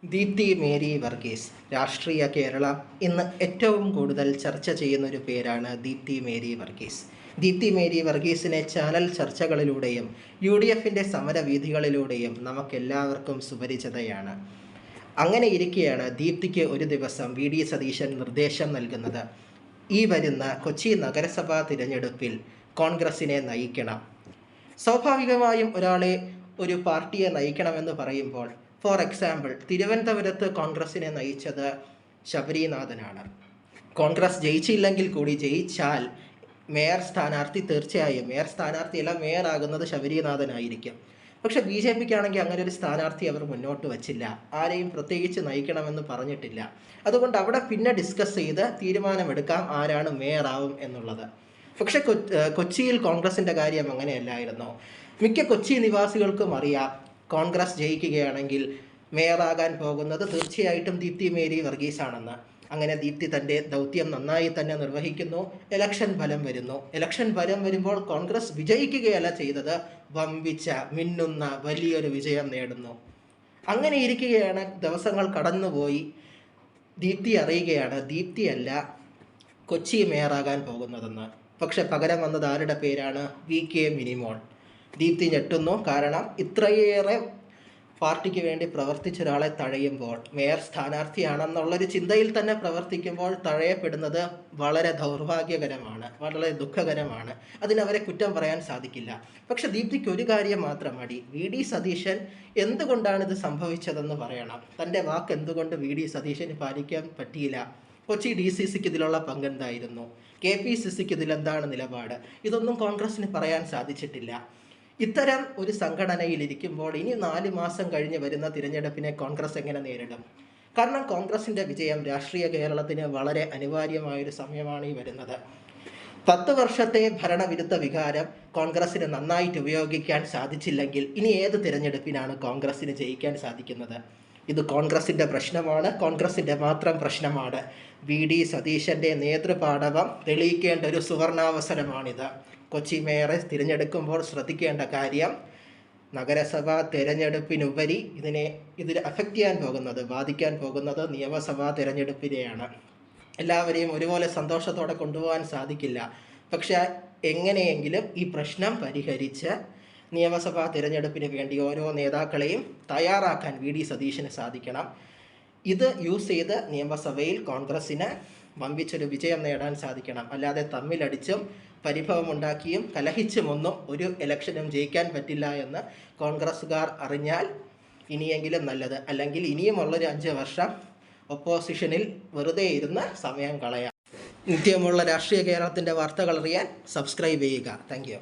ദീപ്തി മേരി വർഗീസ്. രാഷ്ട്രീയ കേരളം ഇന്ന് ഏറ്റവും കൂടുതൽ ചർച്ച ചെയ്യുന്നൊരു പേരാണ് ദീപ്തി മേരി വർഗീസ്. ദീപ്തി മേരി വർഗീസിനെ ചാനൽ ചർച്ചകളിലൂടെയും UDFിൻ്റെ സമരവീഥികളിലൂടെയും നമുക്കെല്ലാവർക്കും സുപരിചിതയാണ്. അങ്ങനെ ഇരിക്കെയാണ് ദീപ്തിക്ക് ഒരു ദിവസം VD സതീശൻ നിർദ്ദേശം നൽകുന്നത്. ഈ വരുന്ന കൊച്ചി നഗരസഭാ തിരഞ്ഞെടുപ്പിൽ കോൺഗ്രസിനെ നയിക്കണം. സ്വാഭാവികമായും ഒരാളെ ഒരു പാർട്ടിയെ നയിക്കണമെന്ന് പറയുമ്പോൾ, ഫോർ എക്സാമ്പിൾ, തിരുവനന്തപുരത്ത് കോൺഗ്രസിനെ നയിച്ചത് ശബരീനാഥനാണ്. കോൺഗ്രസ് ജയിച്ചില്ലെങ്കിൽ കൂടി ജയിച്ചാൽ മേയർ സ്ഥാനാർത്ഥി തീർച്ചയായും മേയർ ആകുന്നത് ശബരീനാഥനായിരിക്കും. പക്ഷെ BJPക്ക് ആണെങ്കിൽ അങ്ങനെ ഒരു സ്ഥാനാർത്ഥി അവർ മുന്നോട്ട് വച്ചില്ല. ആരെയും പ്രത്യേകിച്ച് നയിക്കണമെന്ന് പറഞ്ഞിട്ടില്ല. അതുകൊണ്ട് അവിടെ പിന്നെ ഡിസ്കസ് ചെയ്ത് തീരുമാനമെടുക്കാം ആരാണ് മേയർ ആവും എന്നുള്ളത്. പക്ഷെ കൊച്ചിയിൽ കോൺഗ്രസിൻ്റെ കാര്യം അങ്ങനെയല്ലായിരുന്നു. മിക്ക കൊച്ചി നിവാസികൾക്കും അറിയാം, കോൺഗ്രസ് ജയിക്കുകയാണെങ്കിൽ മേയറാകാൻ പോകുന്നത് തീർച്ചയായിട്ടും ദീപ്തി മേരി വർഗീസ് ആണെന്ന്. അങ്ങനെ ദീപ്തി തൻ്റെ ദൗത്യം നന്നായി തന്നെ നിർവഹിക്കുന്നു. ഇലക്ഷൻ ഫലം വരുമ്പോൾ കോൺഗ്രസ് വിജയിക്കുകയല്ല ചെയ്തത്, വമ്പിച്ച മിന്നുന്ന വലിയൊരു വിജയം നേടുന്നു. അങ്ങനെ ഇരിക്കുകയാണ്, ദിവസങ്ങൾ കടന്നുപോയി. ദീപ്തി അറിയുകയാണ് ദീപ്തിയല്ല കൊച്ചി മേയറാകാൻ പോകുന്നതെന്ന്. പക്ഷെ പകരം വന്നത് ആരുടെ പേരാണ്? VK മിനിമോൾ. ദീപ്തി ഞെട്ടുന്നു. കാരണം ഇത്രയേറെ പാർട്ടിക്ക് വേണ്ടി പ്രവർത്തിച്ച ഒരാളെ തഴയുമ്പോൾ, മേയർ സ്ഥാനാർത്ഥിയാണെന്നുള്ളൊരു ചിന്തയിൽ തന്നെ പ്രവർത്തിക്കുമ്പോൾ തഴയപ്പെടുന്നത് വളരെ ദൗർഭാഗ്യകരമാണ്, വളരെ ദുഃഖകരമാണ്. അതിനവരെ കുറ്റം പറയാൻ സാധിക്കില്ല. പക്ഷെ ദീപ്തിക്ക് ഒരു കാര്യം മാത്രം മടി. VD സതീശൻ എന്തുകൊണ്ടാണ് ഇത് സംഭവിച്ചതെന്ന് പറയണം. തൻ്റെ വാക്ക് എന്തുകൊണ്ട് VD സതീശന് പാലിക്കാൻ പറ്റിയില്ല? കൊച്ചി DCCക്ക് ഇതിലുള്ള പങ്കെന്തായിരുന്നു? KPCCക്ക് ഇതിലെന്താണ് നിലപാട്? ഇതൊന്നും കോൺഗ്രസിന് പറയാൻ സാധിച്ചിട്ടില്ല. ഇത്തരം ഒരു സംഘടനയിലിരിക്കുമ്പോൾ ഇനി 4 മാസം കഴിഞ്ഞ് വരുന്ന തിരഞ്ഞെടുപ്പിനെ കോൺഗ്രസ് എങ്ങനെ നേരിടും? കാരണം കോൺഗ്രസിൻ്റെ വിജയം രാഷ്ട്രീയ കേരളത്തിന് വളരെ അനിവാര്യമായൊരു സമയമാണ് ഈ വരുന്നത്. 10 വർഷത്തെ ഭരണവിരുദ്ധ വികാരം കോൺഗ്രസിന് നന്നായിട്ട് ഉപയോഗിക്കാൻ സാധിച്ചില്ലെങ്കിൽ ഇനി ഏത് തിരഞ്ഞെടുപ്പിനാണ് കോൺഗ്രസിന് ജയിക്കാൻ സാധിക്കുന്നത്? ഇത് കോൺഗ്രസിൻ്റെ പ്രശ്നമാണ്, കോൺഗ്രസിൻ്റെ മാത്രം പ്രശ്നമാണ്. VD സതീശൻ്റെ നേതൃപാടവം തെളിയിക്കേണ്ട ഒരു സുവർണാവസരമാണിത്. കൊച്ചി മേയറെ തിരഞ്ഞെടുക്കുമ്പോൾ ശ്രദ്ധിക്കേണ്ട കാര്യം, നഗരസഭാ തിരഞ്ഞെടുപ്പിനുപരി ഇതിൽ അഫക്റ്റ് ചെയ്യാൻ പോകുന്നത്, ബാധിക്കാൻ പോകുന്നത് നിയമസഭാ തിരഞ്ഞെടുപ്പിനെയാണ്. എല്ലാവരെയും ഒരുപോലെ സന്തോഷത്തോടെ കൊണ്ടുപോകാൻ സാധിക്കില്ല. പക്ഷേ എങ്ങനെയെങ്കിലും ഈ പ്രശ്നം പരിഹരിച്ച് നിയമസഭാ തിരഞ്ഞെടുപ്പിന് വേണ്ടി ഓരോ നേതാക്കളെയും തയ്യാറാക്കാൻ VD സതീശന് സാധിക്കണം. ഇത് യൂസ് ചെയ്ത് നിയമസഭയിൽ കോൺഗ്രസ്സിന് വമ്പിച്ചൊരു വിജയം നേടാൻ സാധിക്കണം. അല്ലാതെ തമ്മിലടിച്ചും പരിഭവമുണ്ടാക്കിയും കലഹിച്ചുമൊന്നും ഒരു ഇലക്ഷനും ജയിക്കാൻ പറ്റില്ല എന്ന് കോൺഗ്രസ്സുകാർ അറിഞ്ഞാൽ ഇനിയെങ്കിലും നല്ലത്. അല്ലെങ്കിൽ ഇനിയുമുള്ളൊരു 5 വർഷം ഒപ്പോസിഷനിൽ വെറുതെ ഇരുന്ന് സമയം കളയാം. നിത്യമുള്ള രാഷ്ട്രീയ കേരളത്തിൻ്റെ വാർത്തകൾ അറിയാൻ സബ്സ്ക്രൈബ് ചെയ്യുക. Thank you.